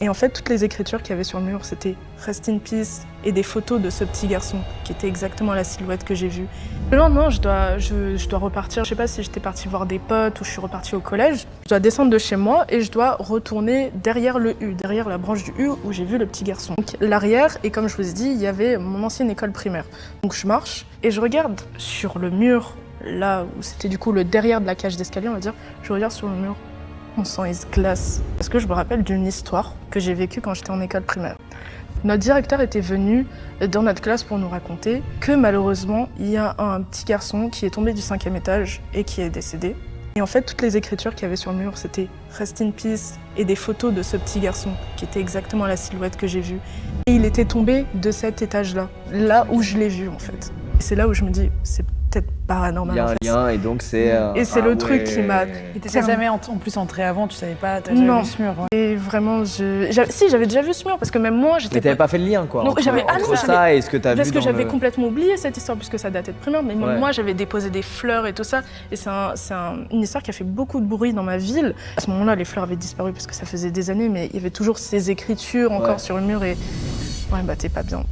Et en fait, toutes les écritures qu'il y avait sur le mur, c'était « Rest in peace » et des photos de ce petit garçon qui était exactement la silhouette que j'ai vue. Le lendemain, je dois repartir. Je sais pas si j'étais partie voir des potes ou je suis repartie au collège. Je dois descendre de chez moi et je dois retourner derrière le U, derrière la branche du U où j'ai vu le petit garçon. Donc l'arrière, et comme je vous ai dit, il y avait mon ancienne école primaire. Donc je marche et je regarde sur le mur, là où c'était du coup le derrière de la cage d'escalier, on va dire. Je regarde sur le mur. Mon sang il se glace. Parce que je me rappelle d'une histoire que j'ai vécue quand j'étais en école primaire. Notre directeur était venu dans notre classe pour nous raconter que malheureusement, il y a un petit garçon qui est tombé du 5e étage et qui est décédé. Et en fait, toutes les écritures qu'il y avait sur le mur, c'était « Rest in peace » et des photos de ce petit garçon qui était exactement la silhouette que j'ai vue. Et il était tombé de cet étage-là, là où je l'ai vu en fait. Et c'est là où je me dis, c'est peut-être paranormal. Il y a un lien et donc c'est... Et c'est le truc qui m'a... Et t'étais jamais en plus entré avant, tu savais pas, t'as jamais jamais vu ce mur. Ouais. Et vraiment, si, j'avais déjà vu ce mur parce que même moi, j'étais... Mais t'avais pas fait le lien quoi, non, entre ça et ce que t'as vu parce que dans j'avais le... complètement oublié cette histoire puisque ça datait de primaire, mais même moi, j'avais déposé des fleurs et tout ça. Et c'est une histoire qui a fait beaucoup de bruit dans ma ville. À ce moment-là, les fleurs avaient disparu parce que ça faisait des années, mais il y avait toujours ces écritures encore sur le mur et... Ouais, bah t'es pas bien.